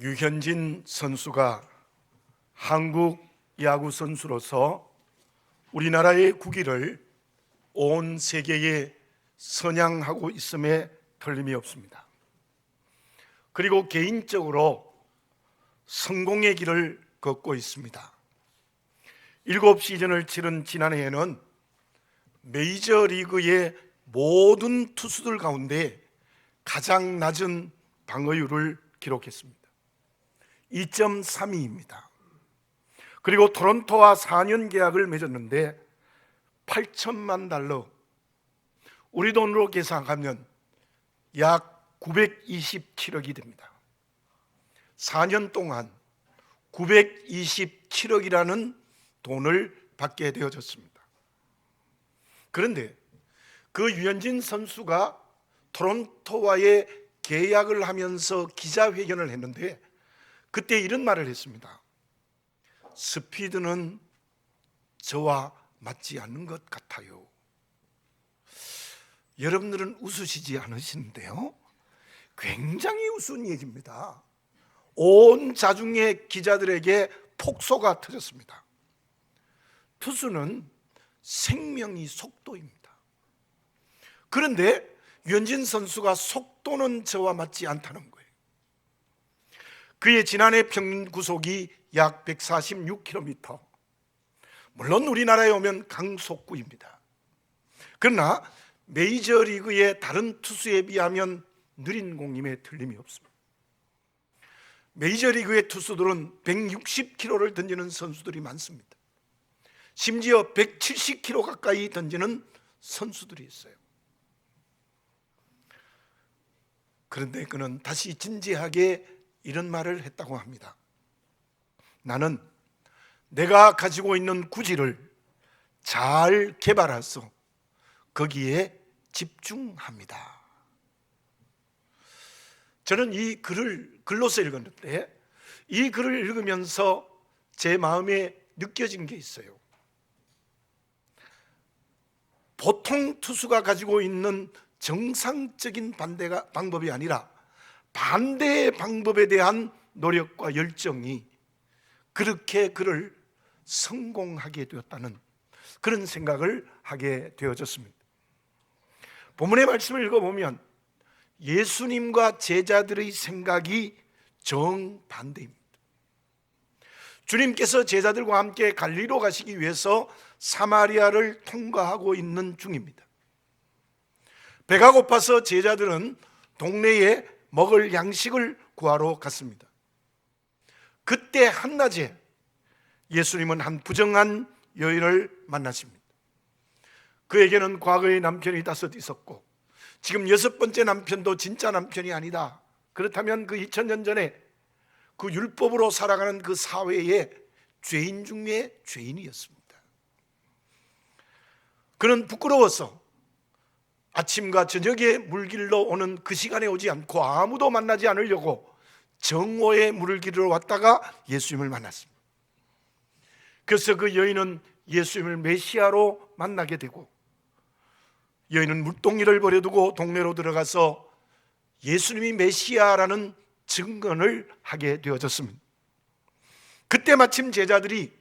유현진 선수가 한국 야구 선수로서 우리나라의 국위를 온 세계에 선양하고 있음에 틀림이 없습니다. 그리고 개인적으로 성공의 길을 걷고 있습니다. 7시즌을 치른 지난해에는 메이저리그의 모든 투수들 가운데 가장 낮은 방어율을 기록했습니다. 2.32입니다. 그리고 토론토와 4년 계약을 맺었는데 8천만 달러, 우리 돈으로 계산하면 약 927억이 됩니다. 4년 동안 927억이라는 돈을 받게 되어졌습니다. 그런데 그 유현진 선수가 토론토와의 계약을 하면서 기자회견을 했는데 그때 이런 말을 했습니다. 스피드는 저와 맞지 않는 것 같아요. 여러분들은 웃으시지 않으시는데요, 굉장히 우스운 얘기입니다. 온 자중의 기자들에게 폭소가 터졌습니다. 투수는 생명이 속도입니다. 그런데 유현진 선수가 속도는 저와 맞지 않다는 거예요. 그의 지난해 평균 구속이 약 146km. 물론 우리나라에 오면 강속구입니다. 그러나 메이저리그의 다른 투수에 비하면 느린 공임에 틀림이 없습니다. 메이저리그의 투수들은 160km를 던지는 선수들이 많습니다. 심지어 170km 가까이 던지는 선수들이 있어요. 그런데 그는 다시 진지하게 이런 말을 했다고 합니다. 나는 내가 가지고 있는 구질을 잘 개발해서 거기에 집중합니다. 저는 이 글을 글로서 읽었는데 이 글을 읽으면서 제 마음에 느껴진 게 있어요. 보통 투수가 가지고 있는 정상적인 방법이 아니라 반대의 방법에 대한 노력과 열정이 그렇게 그를 성공하게 되었다는 그런 생각을 하게 되어졌습니다. 본문의 말씀을 읽어보면 예수님과 제자들의 생각이 정반대입니다. 주님께서 제자들과 함께 갈리로 가시기 위해서 사마리아를 통과하고 있는 중입니다. 배가 고파서 제자들은 동네에 먹을 양식을 구하러 갔습니다. 그때 한낮에 예수님은 한 부정한 여인을 만나십니다. 그에게는 과거의 남편이 5 있었고 지금 6번째 남편도 진짜 남편이 아니다. 그렇다면 그 2000년 전에 그 율법으로 살아가는 그 사회의 죄인 중에 죄인이었습니다. 그는 부끄러워서 아침과 저녁에 물길로 오는 그 시간에 오지 않고 아무도 만나지 않으려고 정오에 물을 기르러 왔다가 예수님을 만났습니다. 그래서 그 여인은 예수님을 메시아로 만나게 되고 여인은 물동이를 버려두고 동네로 들어가서 예수님이 메시아라는 증언을 하게 되어졌습니다. 그때 마침 제자들이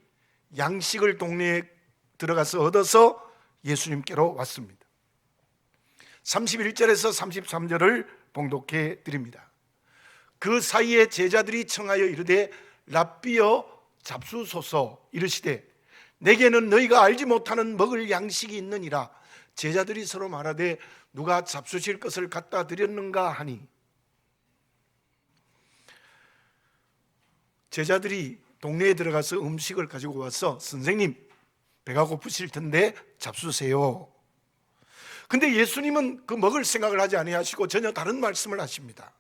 양식을 동네에 들어가서 얻어서 예수님께로 왔습니다. 31절에서 33절을 봉독해 드립니다. 그 사이에 제자들이 청하여 이르되 랍비여 잡수소서. 이르시되 내게는 너희가 알지 못하는 먹을 양식이 있느니라. 제자들이 서로 말하되 누가 잡수실 것을 갖다 드렸는가 하니, 제자들이 동네에 들어가서 음식을 가지고 와서 선생님 배가 고프실 텐데 잡수세요. 근데 예수님은 그 먹을 생각을 하지 아니하시고 전혀 다른 말씀을 하십니다.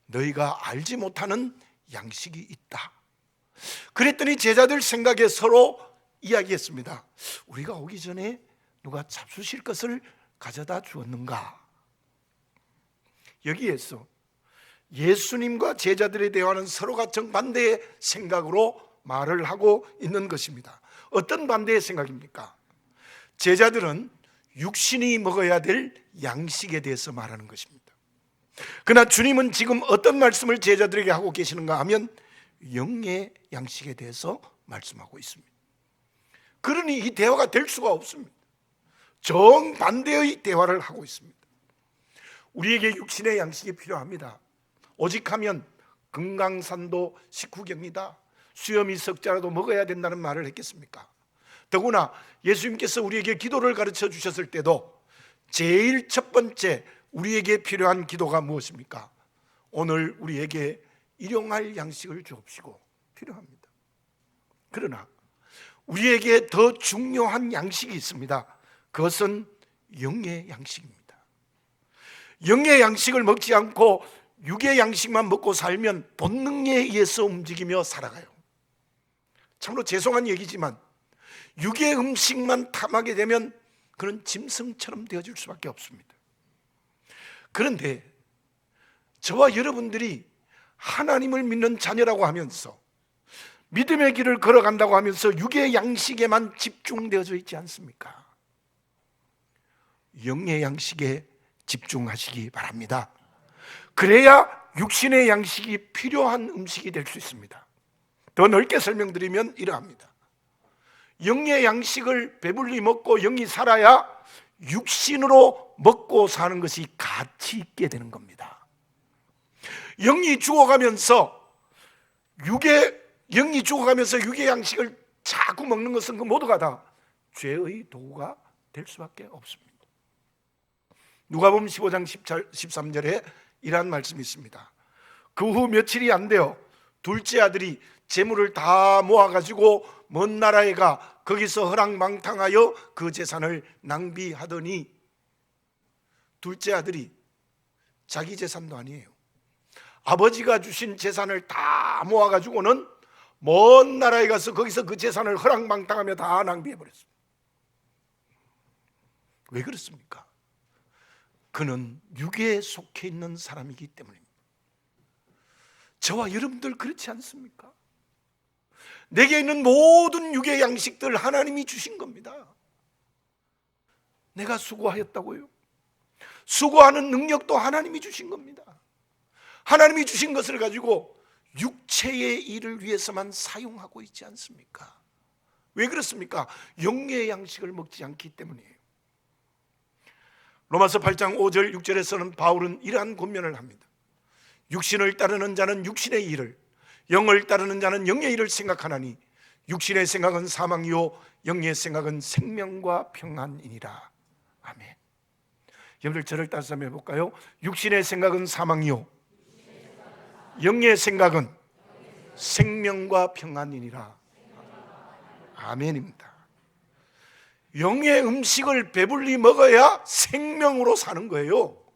너희가 알지 못하는 양식이 있다. 그랬더니 제자들 생각에 서로 이야기했습니다. 우리가 오기 전에 누가 잡수실 것을 가져다 주었는가? 여기에서 예수님과 제자들의 대화는 서로가 정반대의 생각으로 말을 하고 있는 것입니다. 어떤 반대의 생각입니까? 제자들은 육신이 먹어야 될 양식에 대해서 말하는 것입니다. 그러나 주님은 지금 어떤 말씀을 제자들에게 하고 계시는가 하면 영의 양식에 대해서 말씀하고 있습니다. 그러니 이 대화가 될 수가 없습니다. 정반대의 대화를 하고 있습니다. 우리에게 육신의 양식이 필요합니다. 오직하면 금강산도 식후경이다. 수염이 석자라도 먹어야 된다는 말을 했겠습니까? 더구나 예수님께서 우리에게 기도를 가르쳐 주셨을 때도 제일 첫 번째 우리에게 필요한 기도가 무엇입니까? 오늘 우리에게 일용할 양식을 주옵시고 필요합니다. 그러나 우리에게 더 중요한 양식이 있습니다. 그것은 영의 양식입니다. 영의 양식을 먹지 않고 육의 양식만 먹고 살면 본능에 의해서 움직이며 살아가요. 참으로 죄송한 얘기지만 육의 음식만 탐하게 되면 그런 짐승처럼 되어질 수밖에 없습니다. 그런데 저와 여러분들이 하나님을 믿는 자녀라고 하면서 믿음의 길을 걸어간다고 하면서 육의 양식에만 집중되어져 있지 않습니까? 영의 양식에 집중하시기 바랍니다. 그래야 육신의 양식이 필요한 음식이 될 수 있습니다. 더 넓게 설명드리면 이러합니다. 영의 양식을 배불리 먹고 영이 살아야 육신으로 먹고 사는 것이 가치 있게 되는 겁니다. 영이 죽어가면서 육의 양식을 자꾸 먹는 것은 그 모두가 다 죄의 도구가 될 수밖에 없습니다. 누가복음 15장 13절에 이러한 말씀이 있습니다. 그 후 며칠이 안 되어 둘째 아들이 재물을 다 모아가지고 먼 나라에 가 거기서 허랑방탕하여 그 재산을 낭비하더니, 둘째 아들이 자기 재산도 아니에요. 아버지가 주신 재산을 다 모아가지고는 먼 나라에 가서 거기서 그 재산을 허랑방탕하며 다 낭비해버렸습니다. 왜 그렇습니까? 그는 육에 속해 있는 사람이기 때문입니다. 저와 여러분들 그렇지 않습니까? 내게 있는 모든 육의 양식들 하나님이 주신 겁니다. 내가 수고하였다고요? 수고하는 능력도 하나님이 주신 겁니다. 하나님이 주신 것을 가지고 육체의 일을 위해서만 사용하고 있지 않습니까? 왜 그렇습니까? 영의 양식을 먹지 않기 때문이에요. 로마서 8장 5절 6절에서는 바울은 이러한 권면을 합니다. 육신을 따르는 자는 육신의 일을, 영을 따르는 자는 영의 일을 생각하나니 육신의 생각은 사망이요 영의 생각은 생명과 평안이니라. 아멘. 여러분들 저를 따라서 한번 해볼까요? 육신의 생각은 사망이요 영의 생각은 생명과 평안이니라. 아멘입니다. 영의 음식을 배불리 먹어야 생명으로 사는 거예요.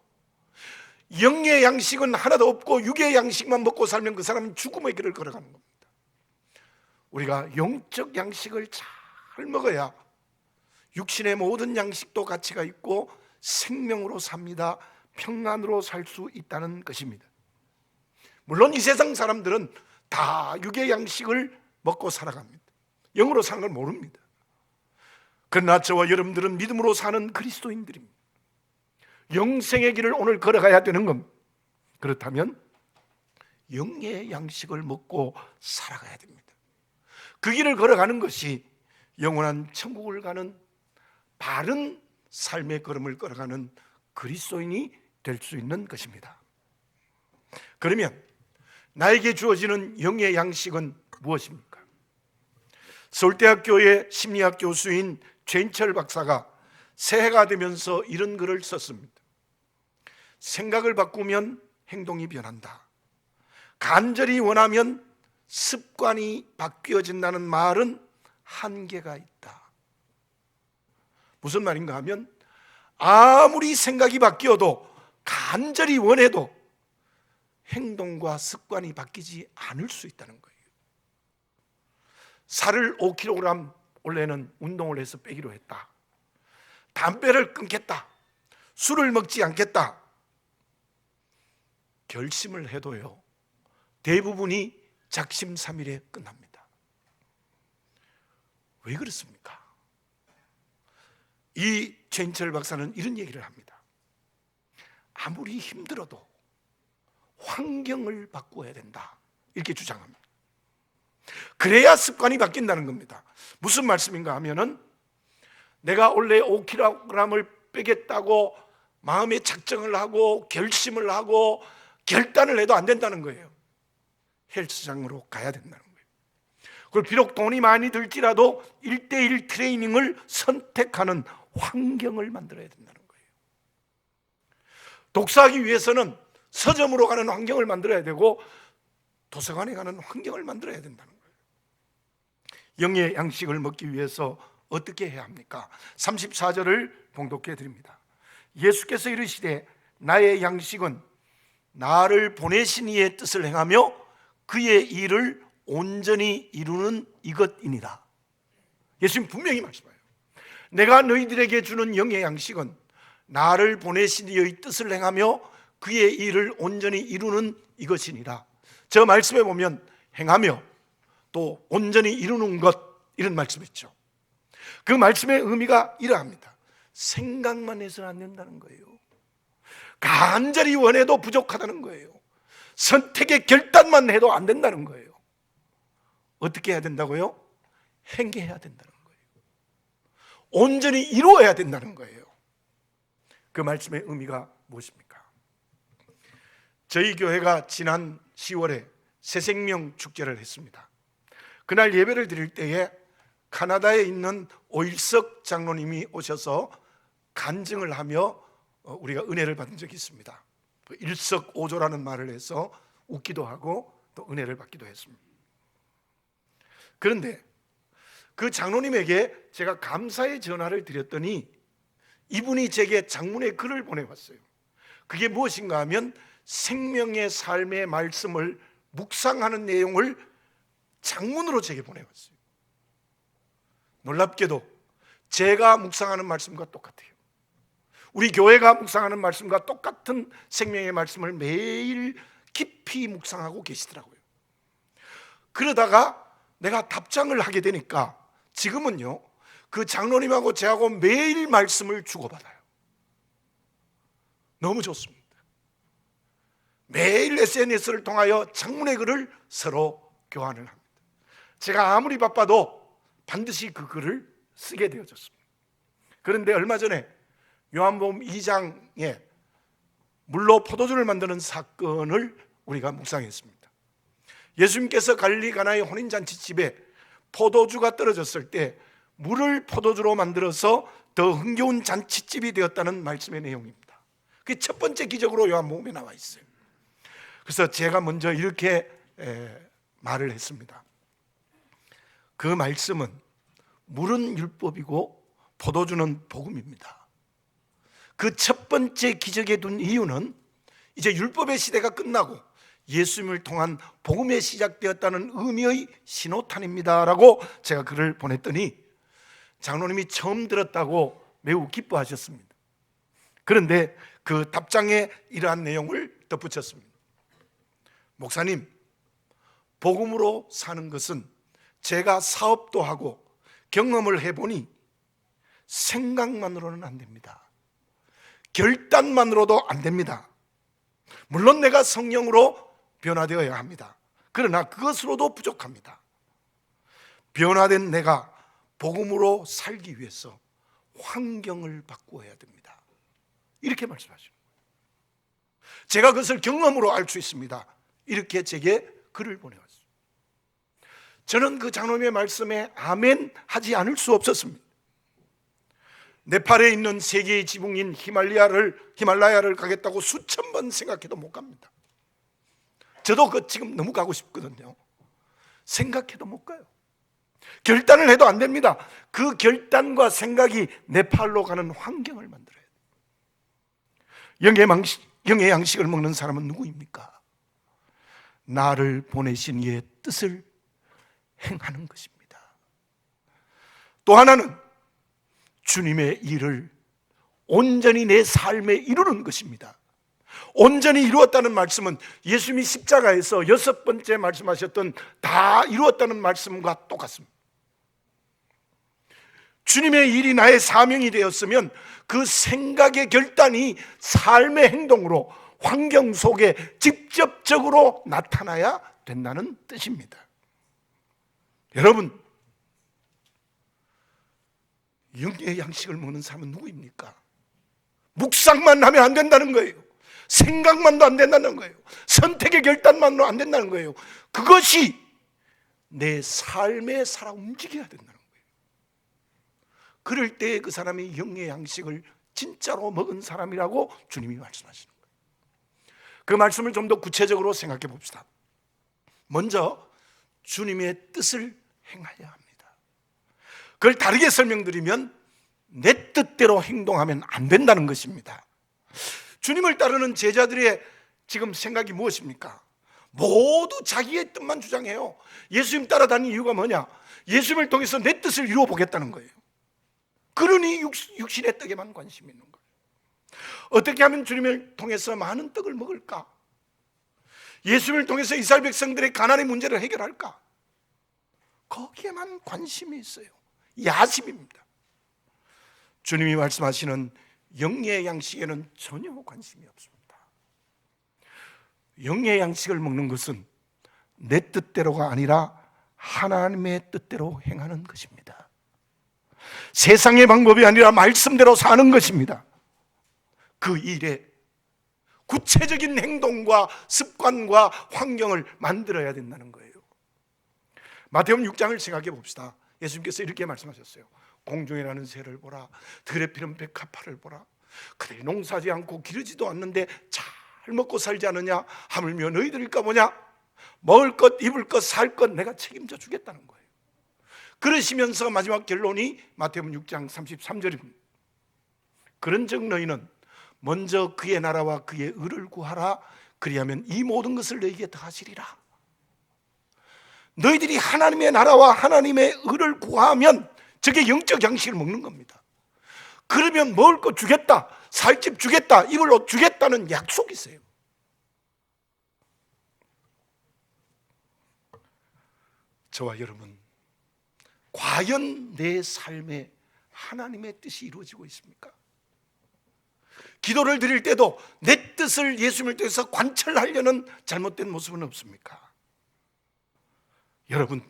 영의 양식은 하나도 없고 육의 양식만 먹고 살면 그 사람은 죽음의 길을 걸어가는 겁니다. 우리가 영적 양식을 잘 먹어야 육신의 모든 양식도 가치가 있고 생명으로 삽니다. 평안으로 살 수 있다는 것입니다. 물론 이 세상 사람들은 다 육의 양식을 먹고 살아갑니다. 영으로 사는 걸 모릅니다. 그러나 저와 여러분들은 믿음으로 사는 그리스도인들입니다. 영생의 길을 오늘 걸어가야 되는 겁니다. 그렇다면 영의 양식을 먹고 살아가야 됩니다. 그 길을 걸어가는 것이 영원한 천국을 가는 바른 삶의 걸음을 걸어가는 그리스도인이 될 수 있는 것입니다. 그러면 나에게 주어지는 영의 양식은 무엇입니까? 서울대학교의 심리학 교수인 최인철 박사가 새해가 되면서 이런 글을 썼습니다. 생각을 바꾸면 행동이 변한다. 간절히 원하면 습관이 바뀌어진다는 말은 한계가 있다. 무슨 말인가 하면 아무리 생각이 바뀌어도 간절히 원해도 행동과 습관이 바뀌지 않을 수 있다는 거예요. 살을 5kg 원래는 운동을 해서 빼기로 했다. 담배를 끊겠다. 술을 먹지 않겠다. 결심을 해도요, 대부분이 작심삼일에 끝납니다. 왜 그렇습니까? 이 최인철 박사는 이런 얘기를 합니다. 아무리 힘들어도 환경을 바꾸어야 된다, 이렇게 주장합니다. 그래야 습관이 바뀐다는 겁니다. 무슨 말씀인가 하면은, 내가 원래 5kg을 빼겠다고 마음의 작정을 하고 결심을 하고 결단을 해도 안 된다는 거예요. 헬스장으로 가야 된다는 거예요. 그리고 비록 돈이 많이 들지라도 1:1 트레이닝을 선택하는 환경을 만들어야 된다는 거예요. 독서하기 위해서는 서점으로 가는 환경을 만들어야 되고 도서관에 가는 환경을 만들어야 된다는 거예요. 영의 양식을 먹기 위해서 어떻게 해야 합니까? 34절을 봉독해 드립니다. 예수께서 이르시되 나의 양식은 나를 보내신 이의 뜻을 행하며 그의 일을 온전히 이루는 이것이니라. 예수님 분명히 말씀해요. 내가 너희들에게 주는 영의 양식은 나를 보내신 이의 뜻을 행하며 그의 일을 온전히 이루는 이것이니라. 저 말씀에 보면 행하며 또 온전히 이루는 것, 이런 말씀이 있죠. 그 말씀의 의미가 이러합니다. 생각만 해서는 안 된다는 거예요. 간절히 원해도 부족하다는 거예요. 선택의 결단만 해도 안 된다는 거예요. 어떻게 해야 된다고요? 행해야 된다는 거예요. 온전히 이루어야 된다는 거예요. 그 말씀의 의미가 무엇입니까? 저희 교회가 지난 10월에 새생명 축제를 했습니다. 그날 예배를 드릴 때에 카나다에 있는 오일석 장로님이 오셔서 간증을 하며 우리가 은혜를 받은 적이 있습니다. 일석오조라는 말을 해서 웃기도 하고 또 은혜를 받기도 했습니다. 그런데 그 장로님에게 제가 감사의 전화를 드렸더니 이분이 제게 장문의 글을 보내왔어요. 그게 무엇인가 하면 생명의 삶의 말씀을 묵상하는 내용을 장문으로 제게 보내왔어요. 놀랍게도 제가 묵상하는 말씀과 똑같아요. 우리 교회가 묵상하는 말씀과 똑같은 생명의 말씀을 매일 깊이 묵상하고 계시더라고요. 그러다가 내가 답장을 하게 되니까 지금은요, 그 장로님하고 저하고 매일 말씀을 주고받아요. 너무 좋습니다. 매일 SNS를 통하여 장문의 글을 서로 교환을 합니다. 제가 아무리 바빠도 반드시 그 글을 쓰게 되어졌습니다. 그런데 얼마 전에 요한복음 2장에 물로 포도주를 만드는 사건을 우리가 묵상했습니다. 예수님께서 갈릴리 가나의 혼인잔치집에 포도주가 떨어졌을 때 물을 포도주로 만들어서 더 흥겨운 잔치집이 되었다는 말씀의 내용입니다. 그게 첫 번째 기적으로 요한복음에 나와 있어요. 그래서 제가 먼저 이렇게 말을 했습니다. 그 말씀은 물은 율법이고 포도주는 복음입니다. 그 첫 번째 기적에 둔 이유는 이제 율법의 시대가 끝나고 예수님을 통한 복음에 시작되었다는 의미의 신호탄입니다 라고 제가 글을 보냈더니 장로님이 처음 들었다고 매우 기뻐하셨습니다. 그런데 그 답장에 이러한 내용을 덧붙였습니다. 목사님, 복음으로 사는 것은 제가 사업도 하고 경험을 해보니 생각만으로는 안 됩니다. 결단만으로도 안 됩니다. 물론 내가 성령으로 변화되어야 합니다. 그러나 그것으로도 부족합니다. 변화된 내가 복음으로 살기 위해서 환경을 바꾸어야 됩니다. 이렇게 말씀하십니다. 제가 그것을 경험으로 알 수 있습니다. 이렇게 제게 글을 보내왔어요. 저는 그 장로님의 말씀에 아멘 하지 않을 수 없었습니다. 네팔에 있는 세계의 지붕인 히말라야를 가겠다고 수천 번 생각해도 못 갑니다. 저도 그 지금 너무 가고 싶거든요. 생각해도 못 가요. 결단을 해도 안 됩니다. 그 결단과 생각이 네팔로 가는 환경을 만들어야 돼요. 영의 양식을 먹는 사람은 누구입니까? 나를 보내신 이의 뜻을 행하는 것입니다. 또 하나는 주님의 일을 온전히 내 삶에 이루는 것입니다. 온전히 이루었다는 말씀은 예수님이 십자가에서 6번째 말씀하셨던 다 이루었다는 말씀과 똑같습니다. 주님의 일이 나의 사명이 되었으면 그 생각의 결단이 삶의 행동으로 환경 속에 직접적으로 나타나야 된다는 뜻입니다. 여러분, 영의 양식을 먹는 사람은 누구입니까? 묵상만 하면 안 된다는 거예요. 생각만도 안 된다는 거예요. 선택의 결단만도 안 된다는 거예요. 그것이 내 삶에 살아 움직여야 된다는 거예요. 그럴 때 그 사람이 영의 양식을 진짜로 먹은 사람이라고 주님이 말씀하시는 거예요. 그 말씀을 좀 더 구체적으로 생각해 봅시다. 먼저 주님의 뜻을 행하여야 합니다. 그걸 다르게 설명드리면 내 뜻대로 행동하면 안 된다는 것입니다. 주님을 따르는 제자들의 지금 생각이 무엇입니까? 모두 자기의 뜻만 주장해요. 예수님 따라다니는 이유가 뭐냐? 예수님을 통해서 내 뜻을 이루어 보겠다는 거예요. 그러니 육신의 떡에만 관심이 있는 거예요. 어떻게 하면 주님을 통해서 많은 떡을 먹을까? 예수님을 통해서 이스라엘 백성들의 가난의 문제를 해결할까? 거기에만 관심이 있어요. 야심입니다. 주님이 말씀하시는 영의 양식에는 전혀 관심이 없습니다. 영의 양식을 먹는 것은 내 뜻대로가 아니라 하나님의 뜻대로 행하는 것입니다. 세상의 방법이 아니라 말씀대로 사는 것입니다. 그 일에 구체적인 행동과 습관과 환경을 만들어야 된다는 거예요. 마태복음 6장을 생각해 봅시다. 예수님께서 이렇게 말씀하셨어요. 공중에 나는 새를 보라, 들에 피는 백합화를 보라. 그들이 농사지 않고 기르지도 않는데 잘 먹고 살지 않느냐? 하물며 너희들일까 뭐냐? 먹을 것, 입을 것, 살 것 내가 책임져 주겠다는 거예요. 그러시면서 마지막 결론이 마태복음 6장 33절입니다. 그런즉 너희는 먼저 그의 나라와 그의 의를 구하라. 그리하면 이 모든 것을 너희에게 더하시리라. 너희들이 하나님의 나라와 하나님의 의를 구하면 저게 영적 양식을 먹는 겁니다. 그러면 먹을 거 주겠다, 살 집 주겠다, 입을 옷 주겠다는 약속이 있어요. 저와 여러분, 과연 내 삶에 하나님의 뜻이 이루어지고 있습니까? 기도를 드릴 때도 내 뜻을 예수님을 통해서 관철하려는 잘못된 모습은 없습니까? 여러분,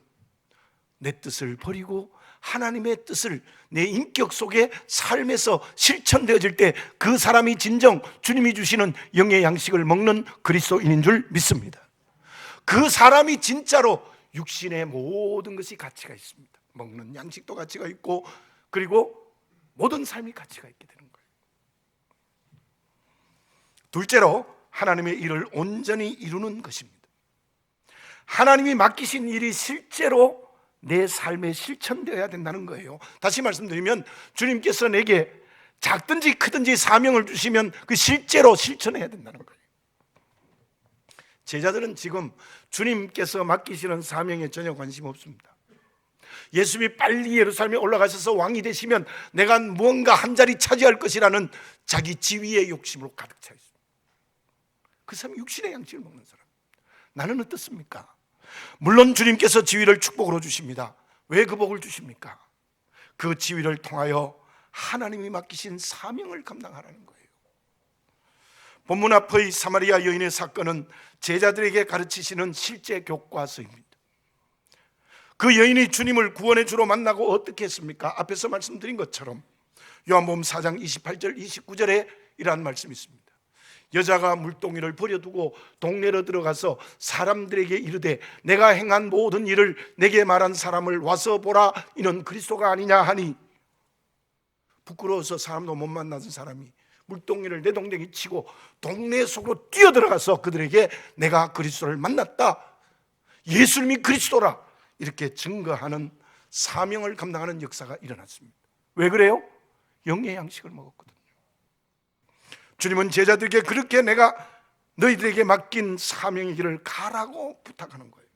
내 뜻을 버리고 하나님의 뜻을 내 인격 속에 삶에서 실천되어질 때 그 사람이 진정 주님이 주시는 영의 양식을 먹는 그리스도인인 줄 믿습니다. 그 사람이 진짜로 육신의 모든 것이 가치가 있습니다. 먹는 양식도 가치가 있고, 그리고 모든 삶이 가치가 있게 되는 거예요. 둘째로 하나님의 일을 온전히 이루는 것입니다. 하나님이 맡기신 일이 실제로 내 삶에 실천되어야 된다는 거예요. 다시 말씀드리면 주님께서 내게 작든지 크든지 사명을 주시면 그 실제로 실천해야 된다는 거예요. 제자들은 지금 주님께서 맡기시는 사명에 전혀 관심 없습니다. 예수님이 빨리 예루살렘에 올라가셔서 왕이 되시면 내가 무언가 한 자리 차지할 것이라는 자기 지위의 욕심으로 가득 차 있습니다. 그 사람이 육신의 양식을 먹는 사람. 나는 어떻습니까? 물론 주님께서 지위를 축복으로 주십니다. 왜 그 복을 주십니까? 그 지위를 통하여 하나님이 맡기신 사명을 감당하라는 거예요. 본문 앞의 사마리아 여인의 사건은 제자들에게 가르치시는 실제 교과서입니다. 그 여인이 주님을 구원의 주로 만나고 어떻게 했습니까? 앞에서 말씀드린 것처럼 요한복음 4장 28절 29절에 이러한 말씀이 있습니다. 여자가 물동이를 버려두고 동네로 들어가서 사람들에게 이르되 내가 행한 모든 일을 내게 말한 사람을 와서 보라, 이는 그리스도가 아니냐 하니, 부끄러워서 사람도 못 만나던 사람이 물동이를 내동댕이 치고 동네 속으로 뛰어들어가서 그들에게 내가 그리스도를 만났다, 예수님이 그리스도라, 이렇게 증거하는 사명을 감당하는 역사가 일어났습니다. 왜 그래요? 영의 양식을 먹었거든요. 주님은 제자들에게 그렇게 내가 너희들에게 맡긴 사명의 길을 가라고 부탁하는 거예요.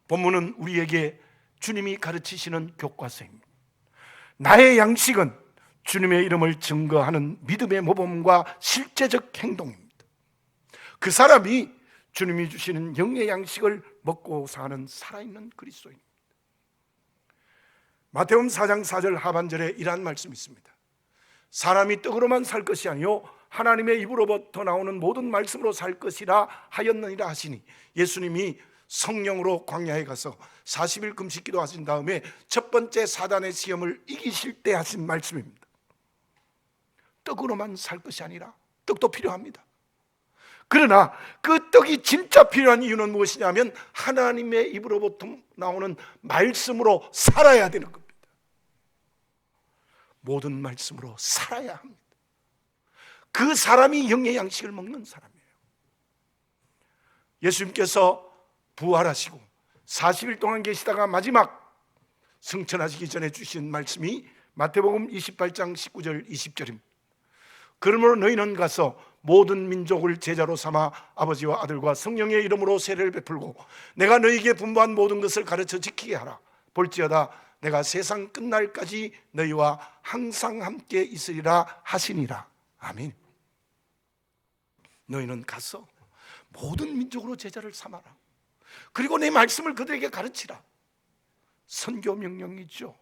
본문은 우리에게 주님이 가르치시는 교과서입니다. 나의 양식은 주님의 이름을 증거하는 믿음의 모범과 실제적 행동입니다. 그 사람이 주님이 주시는 영의 양식을 먹고 사는 살아있는 그리스도입니다. 마태복음 4장 4절 하반절에 이러한 말씀이 있습니다. 사람이 떡으로만 살 것이 아니요 하나님의 입으로부터 나오는 모든 말씀으로 살 것이라 하였느니라 하시니, 예수님이 성령으로 광야에 가서 40일 금식 기도하신 다음에 첫 번째 사단의 시험을 이기실 때 하신 말씀입니다. 떡으로만 살 것이 아니라 떡도 필요합니다. 그러나 그 떡이 진짜 필요한 이유는 무엇이냐면 하나님의 입으로부터 나오는 말씀으로 살아야 되는 겁니다. 모든 말씀으로 살아야 합니다. 그 사람이 영의 양식을 먹는 사람이에요. 예수님께서 부활하시고 40일 동안 계시다가 마지막 승천하시기 전에 주신 말씀이 마태복음 28장 19절 20절입니다. 그러므로 너희는 가서 모든 민족을 제자로 삼아 아버지와 아들과 성령의 이름으로 세례를 베풀고 내가 너희에게 분부한 모든 것을 가르쳐 지키게 하라. 볼지어다 내가 세상 끝날까지 너희와 항상 함께 있으리라 하시니라. 아멘. 너희는 가서 모든 민족으로 제자를 삼아라. 그리고 내 말씀을 그들에게 가르치라. 선교 명령이죠.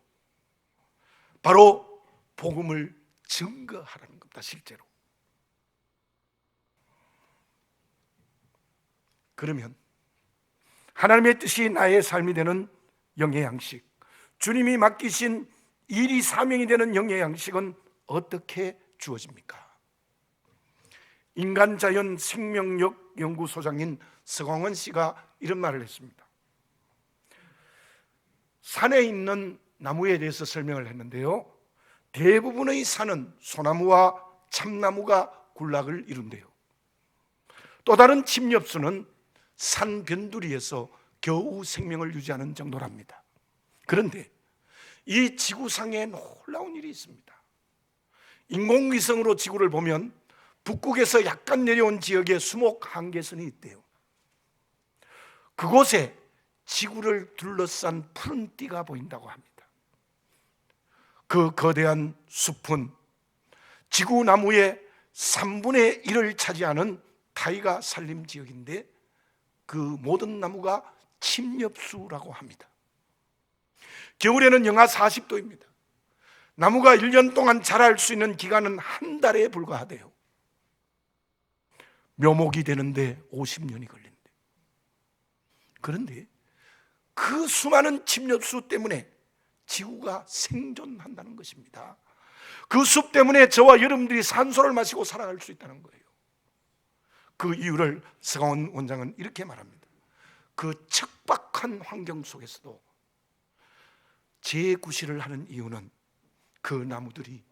바로 복음을 증거하라는 겁니다. 실제로. 그러면 하나님의 뜻이 나의 삶이 되는 영의 양식, 주님이 맡기신 일이 사명이 되는 영의 양식은 어떻게 주어집니까? 인간자연 생명력 연구소장인 서광원 씨가 이런 말을 했습니다. 산에 있는 나무에 대해서 설명을 했는데요, 대부분의 산은 소나무와 참나무가 군락을 이룬대요. 또 다른 침엽수는 산 변두리에서 겨우 생명을 유지하는 정도랍니다. 그런데 이 지구상에 놀라운 일이 있습니다. 인공위성으로 지구를 보면 북극에서 약간 내려온 지역에 수목 한계선이 있대요. 그곳에 지구를 둘러싼 푸른 띠가 보인다고 합니다. 그 거대한 숲은 지구 나무의 3분의 1을 차지하는 타이가 산림 지역인데 그 모든 나무가 침엽수라고 합니다. 겨울에는 영하 40도입니다. 나무가 1년 동안 자랄 수 있는 기간은 한 달에 불과하대요. 묘목이 되는데 50년이 걸린대. 그런데 그 수많은 침엽수 때문에 지구가 생존한다는 것입니다. 그 숲 때문에 저와 여러분들이 산소를 마시고 살아갈 수 있다는 거예요. 그 이유를 서광원 원장은 이렇게 말합니다. 그 척박한 환경 속에서도 재구실을 하는 이유는 그 나무들이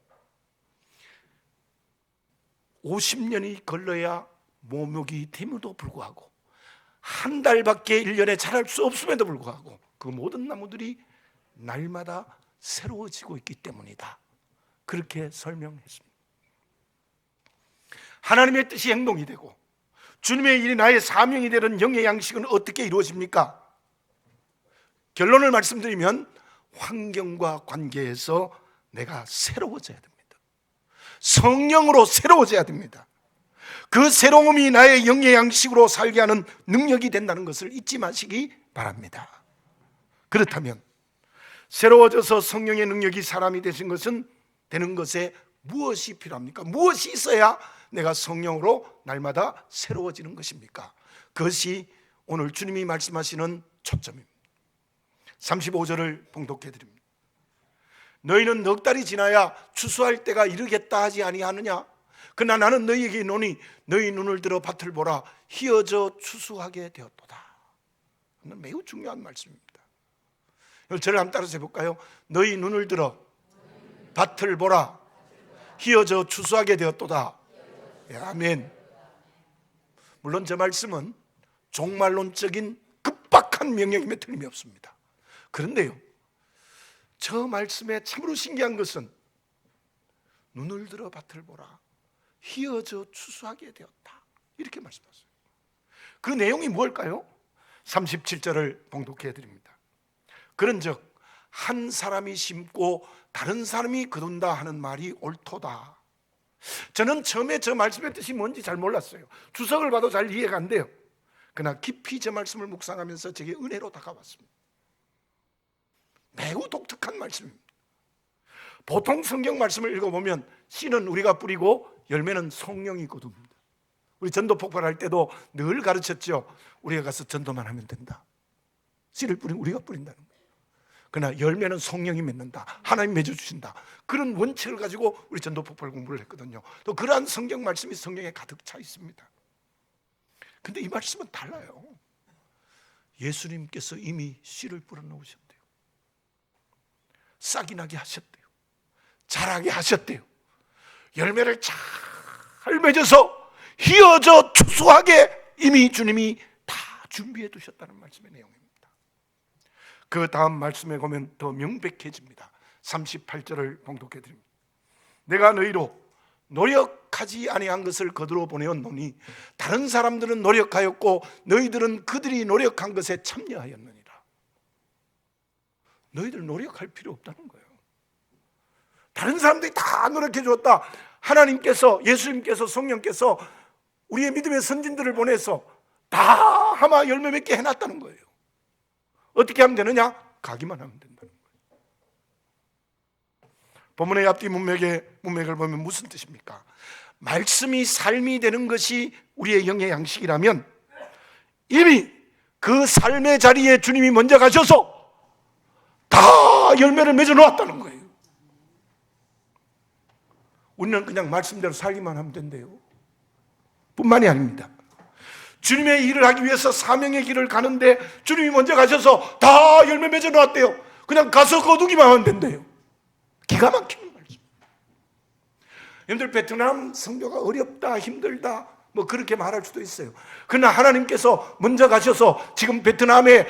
50년이 걸러야 모목이 됨에도 불구하고 한 달밖에 1년에 자랄 수 없음에도 불구하고 그 모든 나무들이 날마다 새로워지고 있기 때문이다. 그렇게 설명했습니다. 하나님의 뜻이 행동이 되고 주님의 일이 나의 사명이 되는 영의 양식은 어떻게 이루어집니까? 결론을 말씀드리면 환경과 관계에서 내가 새로워져야 됩니다. 성령으로 새로워져야 됩니다. 그 새로움이 나의 영의 양식으로 살게 하는 능력이 된다는 것을 잊지 마시기 바랍니다. 그렇다면 새로워져서 성령의 능력이 사람이 되는 것에 무엇이 필요합니까? 무엇이 있어야 내가 성령으로 날마다 새로워지는 것입니까? 그것이 오늘 주님이 말씀하시는 초점입니다. 35절을 봉독해 드립니다. 너희는 넉 달이 지나야 추수할 때가 이르겠다 하지 아니하느냐? 그러나 나는 너희에게 이르노니 너희 눈을 들어 밭을 보라 희어져 추수하게 되었도다. 매우 중요한 말씀입니다. 저를 한번 따라서 해볼까요? 너희 눈을 들어 밭을 보라 희어져 추수하게 되었도다. 예, 아멘. 물론 저 말씀은 종말론적인 급박한 명령임에 틀림이 없습니다. 그런데요, 저 말씀에 참으로 신기한 것은 눈을 들어 밭을 보라 희어져 추수하게 되었다 이렇게 말씀하셨어요. 그 내용이 뭘까요? 37절을 봉독해 드립니다. 그런즉 한 사람이 심고 다른 사람이 거둔다 하는 말이 옳도다. 저는 처음에 저 말씀의 뜻이 뭔지 잘 몰랐어요. 주석을 봐도 잘 이해가 안 돼요. 그러나 깊이 저 말씀을 묵상하면서 제게 은혜로 다가왔습니다. 매우 독특한 말씀입니다. 보통 성경 말씀을 읽어보면 씨는 우리가 뿌리고 열매는 성령이 거둡니다. 우리 전도 폭발할 때도 늘 가르쳤죠. 우리가 가서 전도만 하면 된다. 씨를 뿌린 우리가 뿌린다는 거예요. 그러나 열매는 성령이 맺는다. 하나님 맺어주신다. 그런 원칙을 가지고 우리 전도 폭발 공부를 했거든요. 또 그러한 성경 말씀이 성경에 가득 차 있습니다. 근데 이 말씀은 달라요. 예수님께서 이미 씨를 뿌려 놓으셨대요. 싹이 나게 하셨대요. 자라게 하셨대요. 열매를 잘 맺어서 휘어져 추수하게 이미 주님이 다 준비해 두셨다는 말씀의 내용입니다. 그 다음 말씀에 보면 더 명백해집니다. 38절을 봉독해 드립니다. 내가 너희로 노력하지 아니한 것을 거두어 보내었노니 다른 사람들은 노력하였고 너희들은 그들이 노력한 것에 참여하였느니라. 너희들 노력할 필요 없다는 거예요. 다른 사람들이 다 노력해 주었다. 하나님께서, 예수님께서, 성령께서 우리의 믿음의 선진들을 보내서 다 아마 열매 맺게 해놨다는 거예요. 어떻게 하면 되느냐? 가기만 하면 된다는 거예요. 본문의 앞뒤 문맥을 보면 무슨 뜻입니까? 말씀이 삶이 되는 것이 우리의 영의 양식이라면 이미 그 삶의 자리에 주님이 먼저 가셔서 다 열매를 맺어 놓았다는 거예요. 우리는 그냥 말씀대로 살기만 하면 된대요. 뿐만이 아닙니다. 주님의 일을 하기 위해서 사명의 길을 가는데 주님이 먼저 가셔서 다 열매 맺어 놓았대요. 그냥 가서 거두기만 하면 된대요. 기가 막히는 말씀. 여러분들, 베트남 선교가 어렵다, 힘들다 뭐 그렇게 말할 수도 있어요. 그러나 하나님께서 먼저 가셔서 지금 베트남에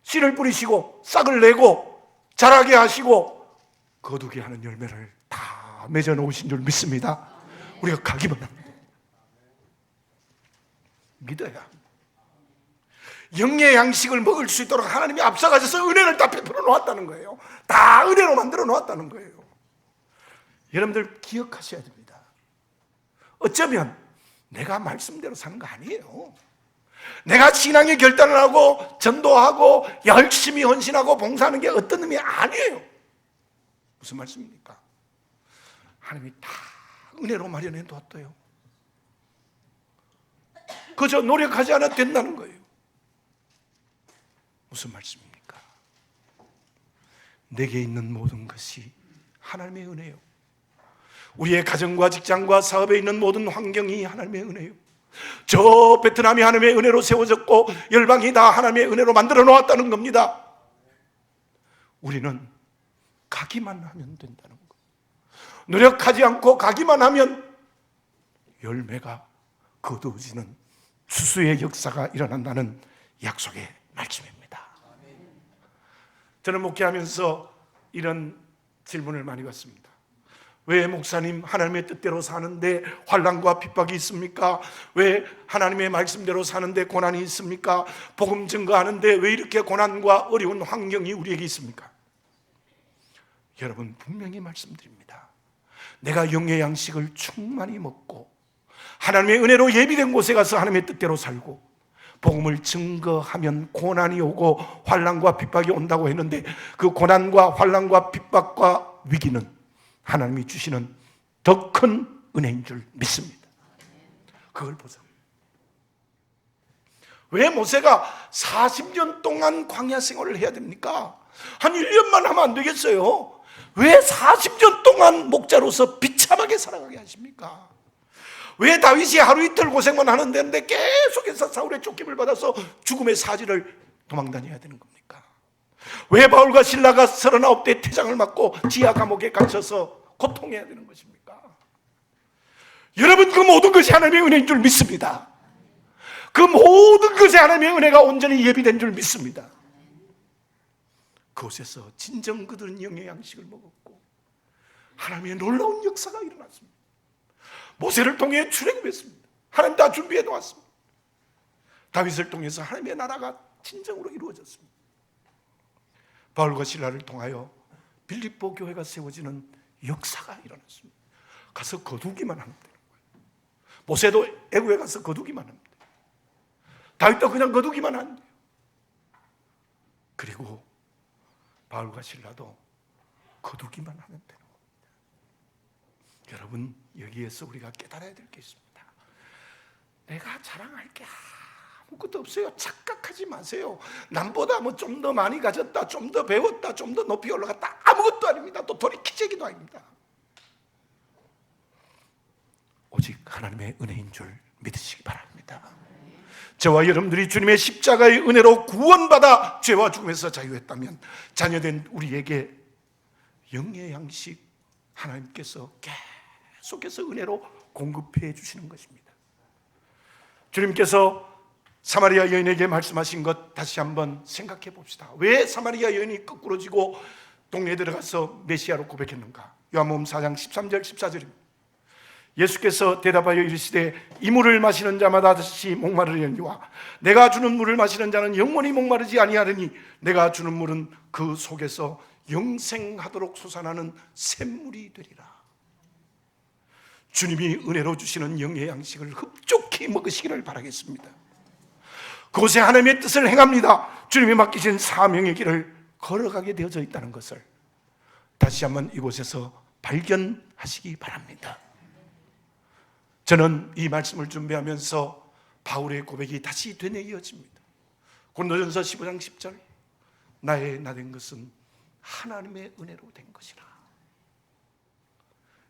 씨를 뿌리시고 싹을 내고 자라게 하시고 거두게 하는 열매를 다 맺어 놓으신 줄 믿습니다. 우리가 가기만 합니다. 믿어야. 영의 양식을 먹을 수 있도록 하나님이 앞서가셔서 은혜를 다 베풀어 놓았다는 거예요. 다 은혜로 만들어 놓았다는 거예요. 여러분들 기억하셔야 됩니다. 어쩌면 내가 말씀대로 사는 거 아니에요. 내가 신앙의 결단을 하고 전도하고 열심히 헌신하고 봉사하는 게 어떤 의미 아니에요. 무슨 말씀입니까? 하나님이 다 은혜로 마련해 뒀어요. 그저 노력하지 않아도 된다는 거예요. 무슨 말씀입니까? 내게 있는 모든 것이 하나님의 은혜요. 우리의 가정과 직장과 사업에 있는 모든 환경이 하나님의 은혜요. 저 베트남이 하나님의 은혜로 세워졌고 열방이 다 하나님의 은혜로 만들어 놓았다는 겁니다. 우리는 가기만 하면 된다는 거. 노력하지 않고 가기만 하면 열매가 거두어지는 추수의 역사가 일어난다는 약속의 말씀입니다. 저는 목회하면서 이런 질문을 많이 받습니다. 왜 목사님 하나님의 뜻대로 사는데 환난과 핍박이 있습니까? 왜 하나님의 말씀대로 사는데 고난이 있습니까? 복음 증거하는데 왜 이렇게 고난과 어려운 환경이 우리에게 있습니까? 여러분, 분명히 말씀드립니다. 내가 영의 양식을 충만히 먹고 하나님의 은혜로 예비된 곳에 가서 하나님의 뜻대로 살고 복음을 증거하면 고난이 오고 환난과 핍박이 온다고 했는데 그 고난과 환난과 핍박과 위기는 하나님이 주시는 더 큰 은혜인 줄 믿습니다. 그걸 보자. 왜 모세가 40년 동안 광야 생활을 해야 됩니까? 한 1년만 하면 안 되겠어요? 왜 40년 동안 목자로서 비참하게 살아가게 하십니까? 왜 다윗이 하루 이틀 고생만 하는 데인데 계속해서 사울의 쫓김을 받아서 죽음의 사지를 도망다녀야 되는 겁니까? 왜 바울과 실라가 39대 태장을 맞고 지하 감옥에 갇혀서 고통해야 되는 것입니까? 여러분, 그 모든 것이 하나님의 은혜인 줄 믿습니다. 그 모든 것에 하나님의 은혜가 온전히 예비된 줄 믿습니다. 그곳에서 진정 그들은 영의 양식을 먹었고 하나님의 놀라운 역사가 일어났습니다. 모세를 통해 출애굽했습니다. 하나님 다 준비해 놓았습니다. 다윗을 통해서 하나님의 나라가 진정으로 이루어졌습니다. 바울과 실라를 통하여 빌립보 교회가 세워지는 역사가 일어났습니다. 가서 거두기만 하면 되는 거예요. 모세도 애국에 가서 거두기만 하면 돼요. 다윗도 그냥 거두기만 하면 돼요. 그리고 바울과 실라도 거두기만 하면 되는 겁니다. 여러분, 여기에서 우리가 깨달아야 될 게 있습니다. 내가 자랑할 게 아무것도 없어요. 착각하지 마세요. 남보다 뭐 좀 더 많이 가졌다, 좀 더 배웠다, 좀 더 높이 올라갔다, 아무것도 아닙니다. 또 돌이키재기도 아닙니다. 오직 하나님의 은혜인 줄 믿으시기 바랍니다. 저와 여러분들이 주님의 십자가의 은혜로 구원받아 죄와 죽음에서 자유했다면 자녀된 우리에게 영의 양식 하나님께서 계속해서 은혜로 공급해 주시는 것입니다. 주님께서 사마리아 여인에게 말씀하신 것 다시 한번 생각해 봅시다. 왜 사마리아 여인이 거꾸로 지고 동네에 들어가서 메시아로 고백했는가? 요한복음 4장 13절 14절입니다. 예수께서 대답하여 이르시되 이 물을 마시는 자마다 다시 목마르려니와 내가 주는 물을 마시는 자는 영원히 목마르지 아니하리니 내가 주는 물은 그 속에서 영생하도록 솟아나는 샘물이 되리라. 주님이 은혜로 주시는 영의 양식을 흡족히 먹으시기를 바라겠습니다. 그곳에 하나님의 뜻을 행합니다. 주님이 맡기신 사명의 길을 걸어가게 되어져 있다는 것을 다시 한번 이곳에서 발견하시기 바랍니다. 저는 이 말씀을 준비하면서 바울의 고백이 다시 되뇌이어집니다. 고린도전서 15장 10절 나의 나된 것은 하나님의 은혜로 된 것이라.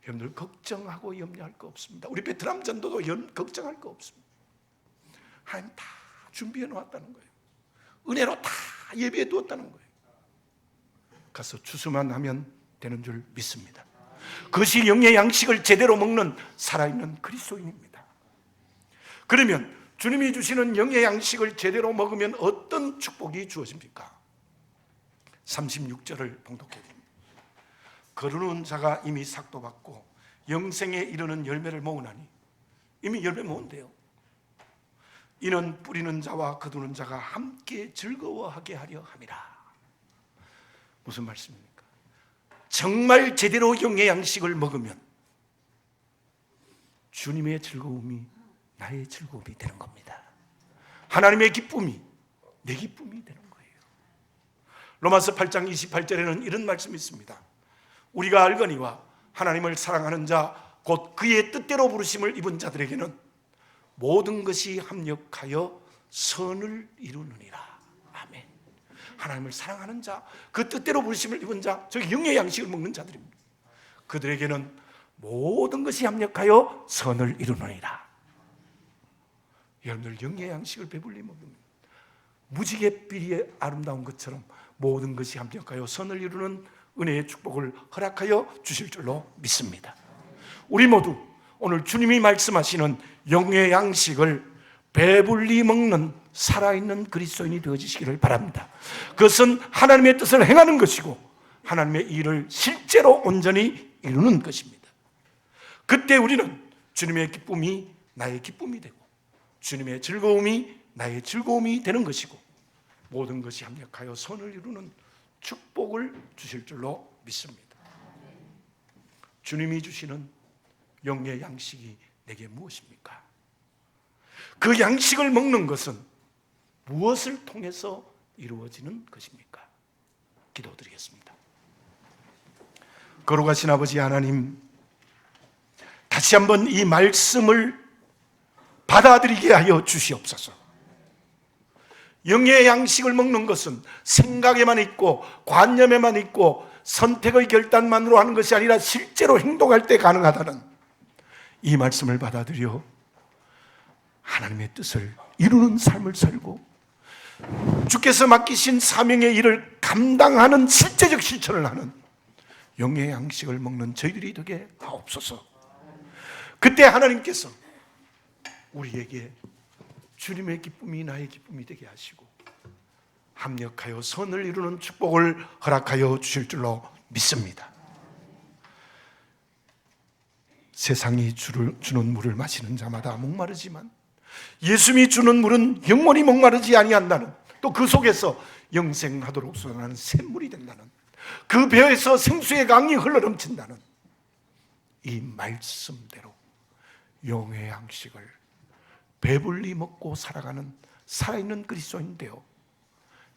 여러분들 걱정하고 염려할 거 없습니다. 우리 베트남 전도도 걱정할 거 없습니다. 하나님 다 준비해 놓았다는 거예요. 은혜로 다 예비해 두었다는 거예요. 가서 추수만 하면 되는 줄 믿습니다. 그것이 영의 양식을 제대로 먹는 살아있는 그리스도인입니다. 그러면 주님이 주시는 영의 양식을 제대로 먹으면 어떤 축복이 주어집니까? 36절을 봉독해 드립니다. 거르는 자가 이미 삭도 받고 영생에 이르는 열매를 모으나니, 이미 열매 모은대요. 이는 뿌리는 자와 거두는 자가 함께 즐거워하게 하려 함이라. 무슨 말씀입니까? 정말 제대로 영의 양식을 먹으면 주님의 즐거움이 나의 즐거움이 되는 겁니다. 하나님의 기쁨이 내 기쁨이 되는 거예요. 로마서 8장 28절에는 이런 말씀이 있습니다. 우리가 알거니와 하나님을 사랑하는 자 곧 그의 뜻대로 부르심을 입은 자들에게는 모든 것이 합력하여 선을 이루느니라. 아멘. 하나님을 사랑하는 자, 그 뜻대로 부르심을 입은 자, 저 영의 양식을 먹는 자들입니다. 그들에게는 모든 것이 합력하여 선을 이루느니라. 여러분들 영의 양식을 배불리 먹으면 무지갯빛이 아름다운 것처럼 모든 것이 합력하여 선을 이루는 은혜의 축복을 허락하여 주실 줄로 믿습니다. 우리 모두 오늘 주님이 말씀하시는 영의 양식을 배불리 먹는 살아있는 그리스도인이 되어지시기를 바랍니다. 그것은 하나님의 뜻을 행하는 것이고 하나님의 일을 실제로 온전히 이루는 것입니다. 그때 우리는 주님의 기쁨이 나의 기쁨이 되고 주님의 즐거움이 나의 즐거움이 되는 것이고 모든 것이 합력하여 선을 이루는 축복을 주실 줄로 믿습니다. 주님이 주시는 영의 양식이 내게 무엇입니까? 그 양식을 먹는 것은 무엇을 통해서 이루어지는 것입니까? 기도드리겠습니다. 거룩하신 아버지 하나님, 다시 한번 이 말씀을 받아들이게 하여 주시옵소서. 영의 양식을 먹는 것은 생각에만 있고 관념에만 있고 선택의 결단만으로 하는 것이 아니라 실제로 행동할 때 가능하다는 이 말씀을 받아들여 하나님의 뜻을 이루는 삶을 살고 주께서 맡기신 사명의 일을 감당하는 실제적 실천을 하는 영의 양식을 먹는 저희들이 되게 하옵소서. 그때 하나님께서 우리에게 주님의 기쁨이 나의 기쁨이 되게 하시고 합력하여 선을 이루는 축복을 허락하여 주실 줄로 믿습니다. 세상이 주는 물을 마시는 자마다 목마르지만 예수님이 주는 물은 영원히 목마르지 아니한다는, 또 그 속에서 영생하도록 솟아나는 샘물이 된다는, 그 배에서 생수의 강이 흘러넘친다는 이 말씀대로 영의 양식을 배불리 먹고 살아가는 살아있는 그리스도인 되어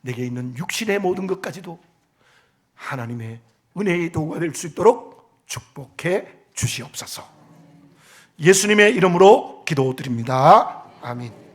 내게 있는 육신의 모든 것까지도 하나님의 은혜의 도구가 될 수 있도록 축복해 주시옵소서. 예수님의 이름으로 기도드립니다. 아멘.